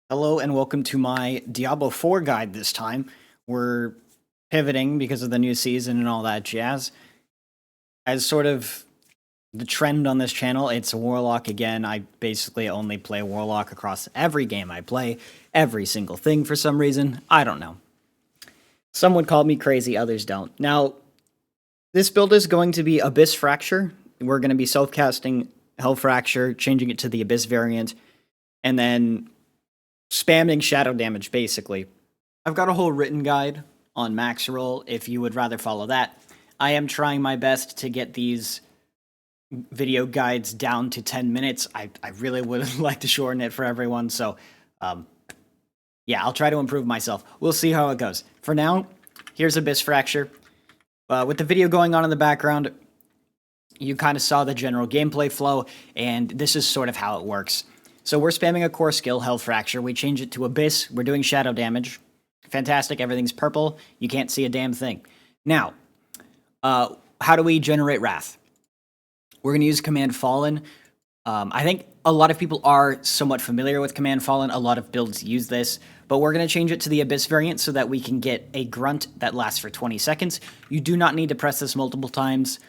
Hello and welcome to my Diablo 4 guide this time. We're pivoting because of the new season and all that jazz. As sort of the trend on this channel, it's Warlock again. I basically only play Warlock across every game I play, every single thing for some reason. I don't know. Some would call me crazy, others don't. Now, this build is going to be Abyss Fracture. We're going to be self-casting Hell Fracture, changing it to the Abyss variant, and then spamming shadow damage, basically. I've got a whole written guide on max roll if you would rather follow that. I am trying my best to get these video guides down to 10 minutes. I really would like to shorten it for everyone, so yeah, I'll try to improve myself. We'll see how it goes. For now, here's Abyss Fracture. With the video going on in the background, you kind of saw the general gameplay flow, and this is sort of how it works. So we're spamming a core skill, Hell Fracture. We change it to Abyss. We're doing shadow damage. Fantastic. Everything's purple. You can't see a damn thing. Now, how do we generate Wrath? We're going to use Command Fallen. I think a lot of people are somewhat familiar with Command Fallen. A lot of builds use this. But we're going to change it to the Abyss variant so that we can get a grunt that lasts for 20 seconds. You do not need to press this multiple times.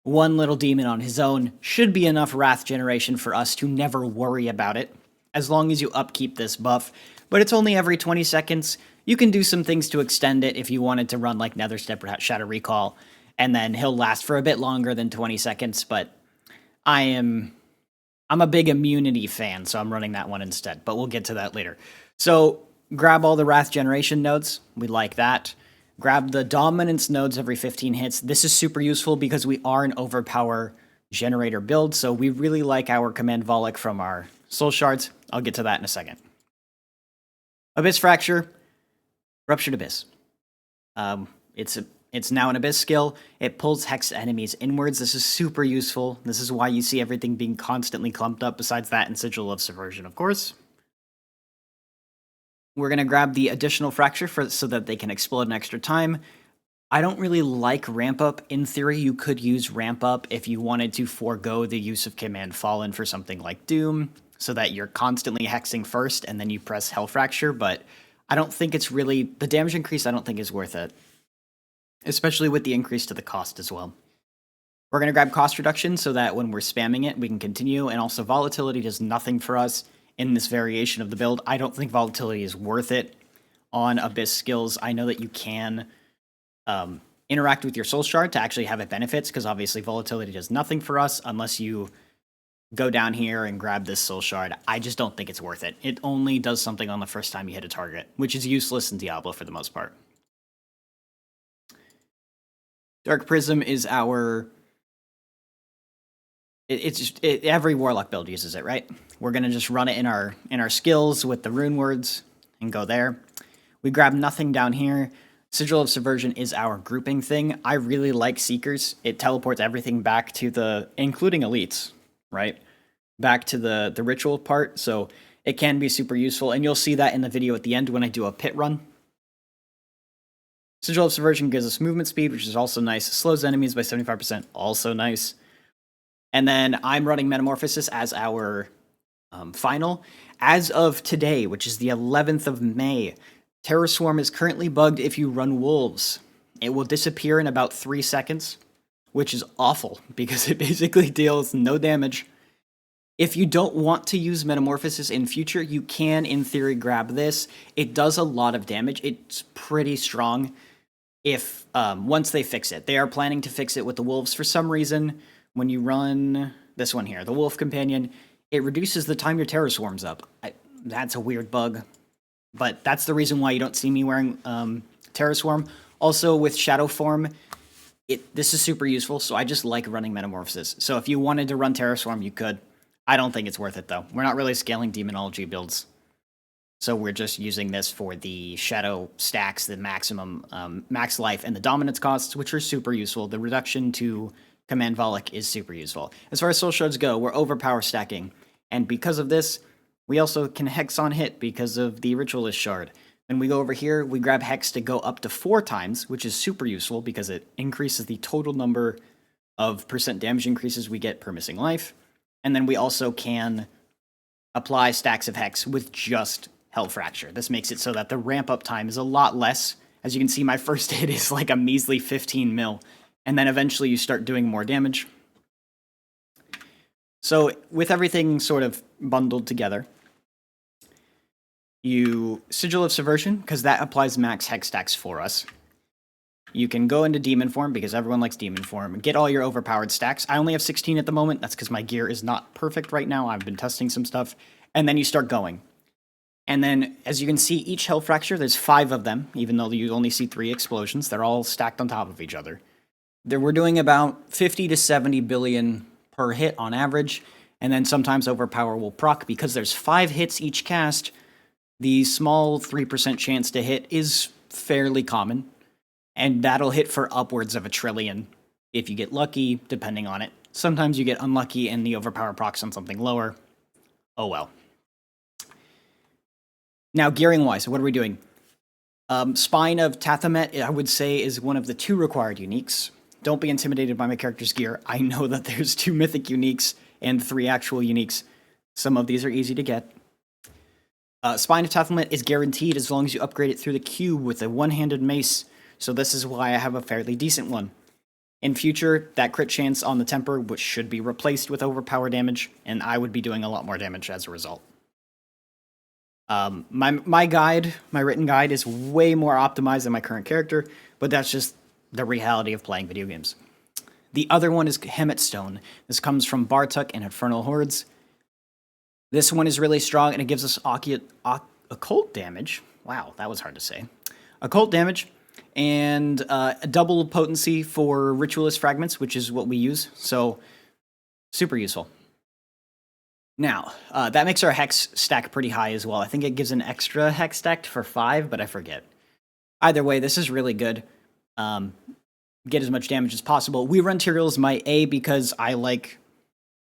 One little demon on his own should be enough wrath generation for us to never worry about it, as long as you upkeep this buff. But it's only every 20 seconds. You can do some things to extend it if you wanted to run like Nether Step or Shadow Recall, and then he'll last for a bit longer than 20 seconds, but I'm a big immunity fan, so I'm running that one instead, but we'll get to that later. So grab all the wrath generation nodes. We like that. Grab the dominance nodes every 15 hits. This is super useful because we are an overpower generator build, so we really like our Command Warlock from our soul shards. I'll get to that in a second. Abyss Fracture, Ruptured Abyss. It's now an Abyss skill. It pulls Hex enemies inwards. This is super useful. This is why you see everything being constantly clumped up, besides that and Sigil of Subversion, of course. We're going to grab the additional fracture so that they can explode in extra time. I don't really like ramp up. In theory, you could use ramp up if you wanted to forego the use of Command Fallen for something like Doom, so that you're constantly hexing first and then you press Hell Fracture, but I don't think it's really... The damage increase I don't think is worth it, especially with the increase to the cost as well. We're going to grab cost reduction so that when we're spamming it, we can continue, and also volatility does nothing for us in this variation of the build. I don't think volatility is worth it on Abyss skills. I know that you can interact with your soul shard to actually have it benefits, because obviously volatility does nothing for us unless you go down here and grab this soul shard. I just don't think it's worth it. It only does something on the first time you hit a target, which is useless in Diablo for the most part. Dark Prism is our... every Warlock build uses it, right? We're going to just run it in our skills with the rune words and go there. We grab nothing down here. Sigil of Subversion is our grouping thing. I really like Seekers. It teleports everything back to the... including elites, right? Back to the ritual part, so it can be super useful, and you'll see that in the video at the end when I do a pit run. Sigil of Subversion gives us movement speed, which is also nice. Slows enemies by 75%, also nice. And then I'm running Metamorphosis as our final. As of today, which is the 11th of May, Terror Swarm is currently bugged if you run Wolves. It will disappear in about 3 seconds, which is awful because it basically deals no damage. If you don't want to use Metamorphosis in future, you can, in theory, grab this. It does a lot of damage. It's pretty strong if once they fix it. They are planning to fix it with the Wolves for some reason. When you run this one here, the Wolf Companion, it reduces the time your Terror Swarm's up. That's a weird bug, but that's the reason why you don't see me wearing Terror Swarm. Also, with Shadow Form, this is super useful, so I just like running Metamorphosis. So if you wanted to run Terror Swarm, you could. I don't think it's worth it, though. We're not really scaling Demonology builds, so we're just using this for the Shadow stacks, the maximum max life, and the Dominance costs, which are super useful. The reduction to Command Warlock is super useful. As far as soul shards go, we're overpower stacking, and because of this, we also can Hex on hit because of the Ritualist shard. Then we go over here, we grab Hex to go up to 4 times, which is super useful because it increases the total number of % damage increases we get per missing life. And then we also can apply stacks of Hex with just Hell Fracture. This makes it so that the ramp up time is a lot less. As you can see, my first hit is like a measly 15 mil, and then eventually you start doing more damage. So with everything sort of bundled together, you Sigil of Subversion, because that applies max hex stacks for us. You can go into Demon Form, because everyone likes Demon Form. Get all your overpowered stacks. I only have 16 at the moment. That's because my gear is not perfect right now. I've been testing some stuff. And then you start going. And then, as you can see, each Hell Fracture, there's 5 of them, even though you only see 3 explosions. They're all stacked on top of each other. We're doing about 50 to 70 billion per hit on average. And then sometimes Overpower will proc. Because there's 5 hits each cast, the small 3% chance to hit is fairly common. And that'll hit for upwards of 1 trillion if you get lucky, depending on it. Sometimes you get unlucky and the overpower procs on something lower. Oh well. Now, gearing-wise, what are we doing? Spine of Tathamet, I would say, is one of the 2 required uniques. Don't be intimidated by my character's gear. I know that there's 2 mythic uniques and 3 actual uniques. Some of these are easy to get. Spine of Tathamet is guaranteed as long as you upgrade it through the cube with a one-handed mace. So this is why I have a fairly decent one. In future, that crit chance on the temper, which should be replaced with overpower damage, and I would be doing a lot more damage as a result. My guide, my written guide, is way more optimized than my current character, but that's just the reality of playing video games. The other one is Hemet Stone. This comes from Bartuk and Infernal Hordes. This one is really strong, and it gives us occult damage. Wow, that was hard to say. Occult damage, and a double potency for Ritualist Fragments, which is what we use, so super useful. Now, that makes our hex stack pretty high as well. I think it gives an extra hex stack for 5, but I forget. Either way, this is really good. Get as much damage as possible. We run Tyrael's Might A because I like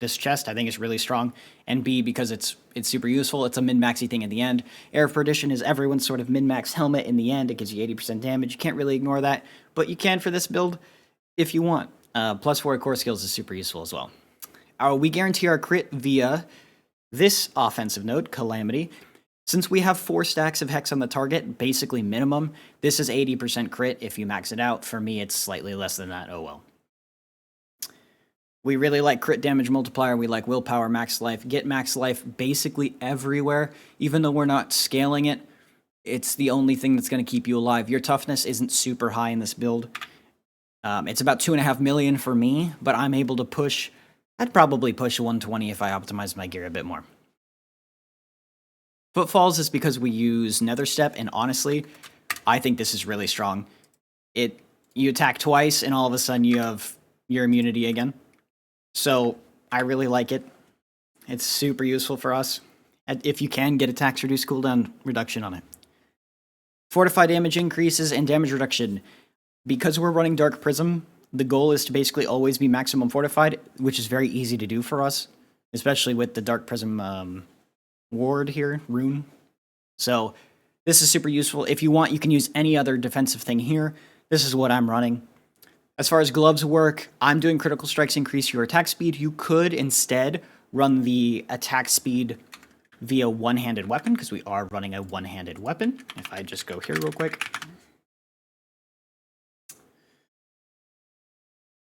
this chest. I think it's really strong. And B, because it's super useful. It's a min-maxy thing in the end. Air of Perdition is everyone's sort of min-max helmet in the end. It gives you 80% damage. You can't really ignore that, but you can for this build if you want. Plus 4 core skills is super useful as well. We guarantee our crit via this offensive node, Calamity. Since we have 4 stacks of Hex on the target, basically minimum, this is 80% crit if you max it out. For me, it's slightly less than that. Oh well. We really like crit damage multiplier. We like willpower, max life. Get max life basically everywhere. Even though we're not scaling it, it's the only thing that's going to keep you alive. Your toughness isn't super high in this build. It's about 2.5 million for me, but I'm able to push... I'd probably push 120 if I optimize my gear a bit more. Footfalls is because we use Nether Step, and honestly, I think this is really strong. You attack twice, and all of a sudden you have your immunity again. So, I really like it. It's super useful for us. If you can, get attacks reduce cooldown reduction on it. Fortify damage increases and damage reduction. Because we're running Dark Prism, the goal is to basically always be maximum fortified, which is very easy to do for us, especially with the Dark Prism ward here, rune. So this is super useful. If you want, you can use any other defensive thing here. This is what I'm running. As far as gloves work, I'm doing critical strikes increase your attack speed. You could instead run the attack speed via one-handed weapon, because we are running a one-handed weapon. If I just go here real quick.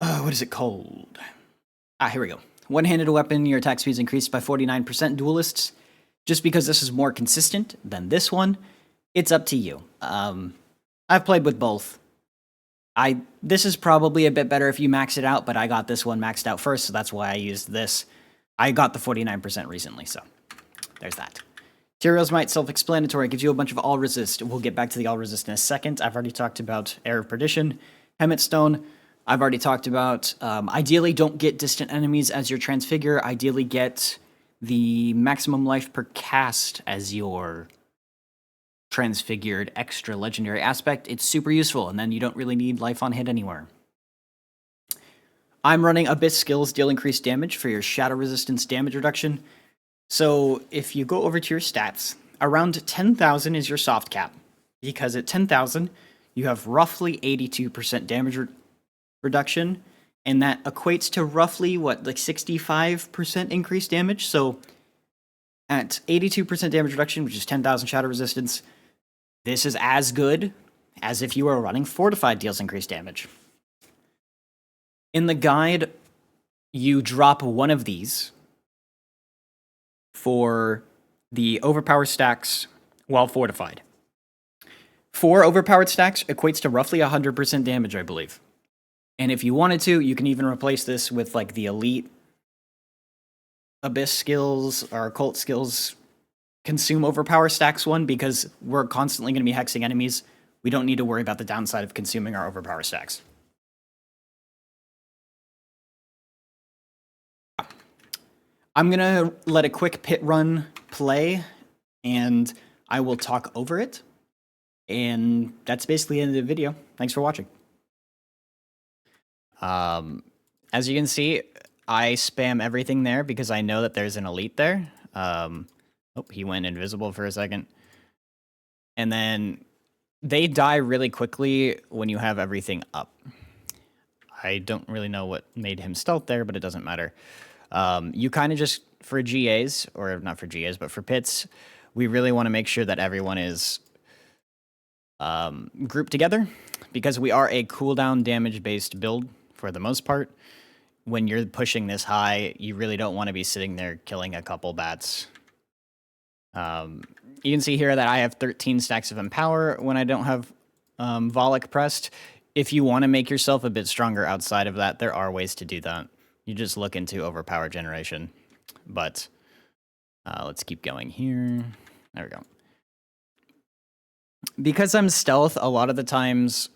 What is it called? Here we go. One-handed weapon, your attack speed is increased by 49%. Duelists, just because this is more consistent than this one, it's up to you. I've played with both. This is probably a bit better if you max it out, but I got this one maxed out first, so that's why I used this. I got the 49% recently, so there's that. Tyrael's Might, self-explanatory, gives you a bunch of all resist. We'll get back to the all resist in a second. I've already talked about Air of Perdition. Hemet Stone, I've already talked about. Ideally, don't get distant enemies as your transfigure. Ideally, get the maximum life per cast as your transfigured extra legendary aspect. It's super useful, and then you don't really need life on hit anywhere. I'm running Abyss skills, deal increased damage for your shadow resistance damage reduction. So if you go over to your stats, around 10,000 is your soft cap, because at 10,000 you have roughly 82% damage reduction, and that equates to roughly, what, like 65% increased damage? So At 82% damage reduction, which is 10,000 shadow resistance, this is as good as if you were running Fortified deals increased damage. In the guide, you drop one of these for the overpowered stacks while fortified. 4 overpowered stacks equates to roughly 100% damage, I believe. And if you wanted to, you can even replace this with like the elite abyss skills or occult skills consume overpower stacks one, because we're constantly going to be hexing enemies. We don't need to worry about the downside of consuming our overpower stacks. I'm going to let a quick pit run play, and I will talk over it. And that's basically the end of the video. Thanks for watching. As you can see, I spam everything there because I know that there's an elite there. Oh, he went invisible for a second. And then they die really quickly when you have everything up. I don't really know what made him stealth there, but it doesn't matter. You kind of just, for GAs, or not for GAs, but for pits, we really want to make sure that everyone is grouped together, because we are a cooldown damage-based build for the most part. When you're pushing this high, you really don't want to be sitting there killing a couple bats. You can see here that I have 13 stacks of Empower when I don't have Warlock pressed. If you want to make yourself a bit stronger outside of that, there are ways to do that. You just look into overpower generation. But let's keep going here. There we go. Because I'm stealth, a lot of the times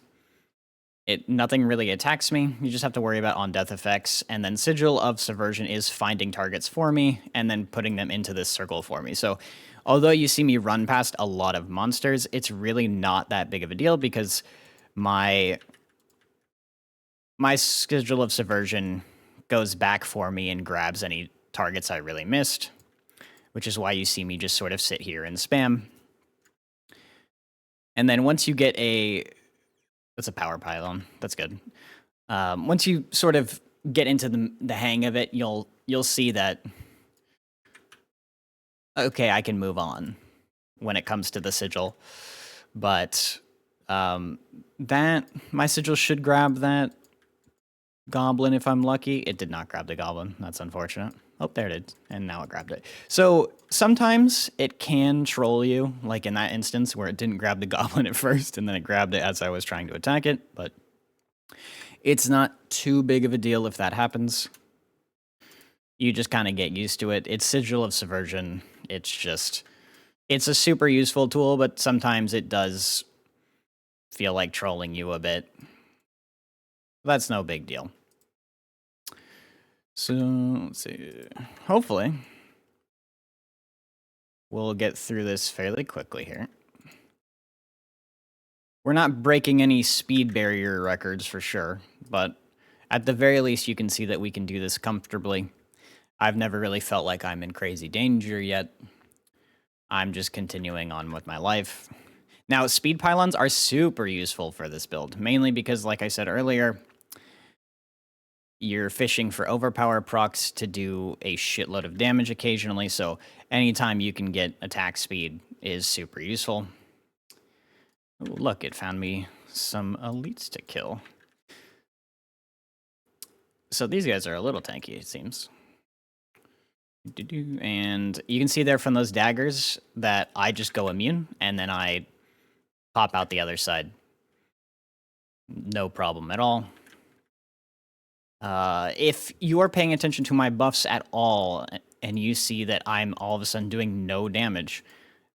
nothing really attacks me. You just have to worry about on-death effects, and then Sigil of Subversion is finding targets for me and then putting them into this circle for me. So although you see me run past a lot of monsters, it's really not that big of a deal, because my Sigil of Subversion goes back for me and grabs any targets I really missed, which is why you see me just sort of sit here and spam. And then once you get that's a power pylon. That's good. Once you sort of get into the hang of it, you'll see that, okay, I can move on when it comes to the Sigil. But my Sigil should grab that goblin if I'm lucky. It did not grab the goblin. That's unfortunate. Oh, there it is. And now it grabbed it. So sometimes it can troll you, like in that instance where it didn't grab the goblin at first and then it grabbed it as I was trying to attack it. But it's not too big of a deal if that happens. You just kind of get used to it. It's Sigil of Subversion. It's a super useful tool, but sometimes it does feel like trolling you a bit. That's no big deal. So, let's see. Hopefully, we'll get through this fairly quickly here. We're not breaking any speed barrier records for sure, but at the very least, you can see that we can do this comfortably. I've never really felt like I'm in crazy danger yet. I'm just continuing on with my life. Now, speed pylons are super useful for this build, mainly because, like I said earlier, you're fishing for overpower procs to do a shitload of damage occasionally, so anytime you can get attack speed is super useful. Ooh, look, it found me some elites to kill. So these guys are a little tanky, it seems. And you can see there from those daggers that I just go immune, and then I pop out the other side. No problem at all. If you are paying attention to my buffs at all, and you see that I'm all of a sudden doing no damage,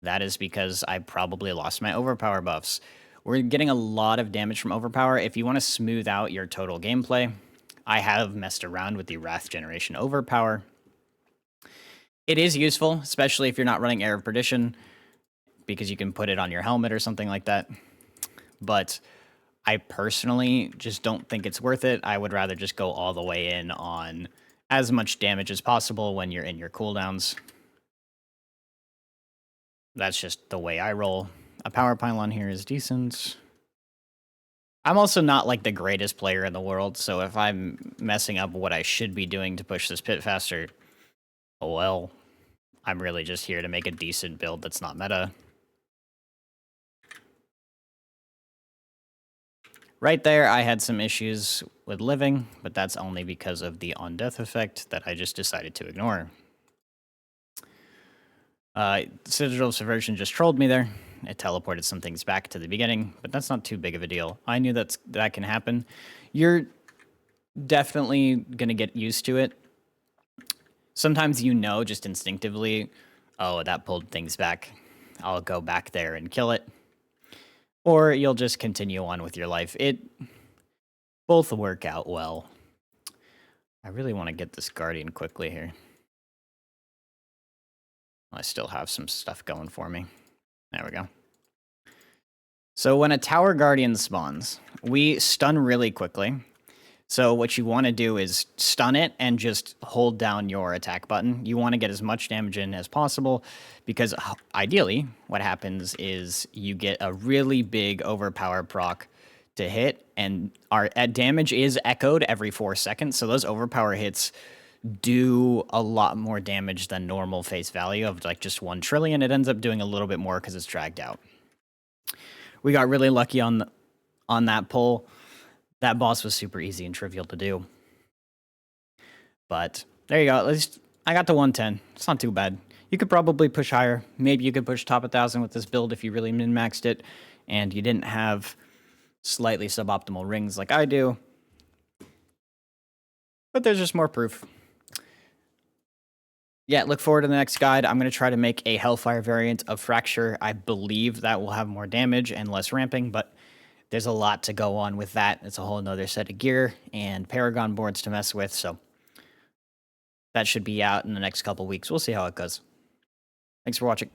that is because I probably lost my overpower buffs. We're getting a lot of damage from overpower. If you want to smooth out your total gameplay, I have messed around with the Wrath Generation overpower. It is useful, especially if you're not running Air of Perdition, because you can put it on your helmet or something like that. But I personally just don't think it's worth it. I would rather just go all the way in on as much damage as possible when you're in your cooldowns. That's just the way I roll. A power pylon here is decent. I'm also not like the greatest player in the world, so if I'm messing up what I should be doing to push this pit faster, oh well. I'm really just here to make a decent build that's not meta. Right there, I had some issues with living, but that's only because of the on-death effect that I just decided to ignore. Citadel Subversion just trolled me there. It teleported some things back to the beginning, but that's not too big of a deal. I knew that can happen. You're definitely going to get used to it. Sometimes you know just instinctively, oh, that pulled things back. I'll go back there and kill it. Or you'll just continue on with your life. It both work out well. I really want to get this Guardian quickly here. I still have some stuff going for me. There we go. So when a Tower Guardian spawns, we stun really quickly. So what you want to do is stun it and just hold down your attack button. You want to get as much damage in as possible because ideally what happens is you get a really big overpower proc to hit, and our damage is echoed every 4 seconds. So those overpower hits do a lot more damage than normal face value of like just 1 trillion. It ends up doing a little bit more because it's dragged out. We got really lucky on that pull. That boss was super easy and trivial to do. But there you go. At least I got to 110. It's not too bad. You could probably push higher. Maybe you could push top 1,000 with this build if you really min-maxed it and you didn't have slightly suboptimal rings like I do. But there's just more proof. Yeah, look forward to the next guide. I'm going to try to make a Hellfire variant of Fracture. I believe that will have more damage and less ramping, but there's a lot to go on with that. It's a whole nother set of gear and Paragon boards to mess with, so that should be out in the next couple weeks. We'll see how it goes. Thanks for watching.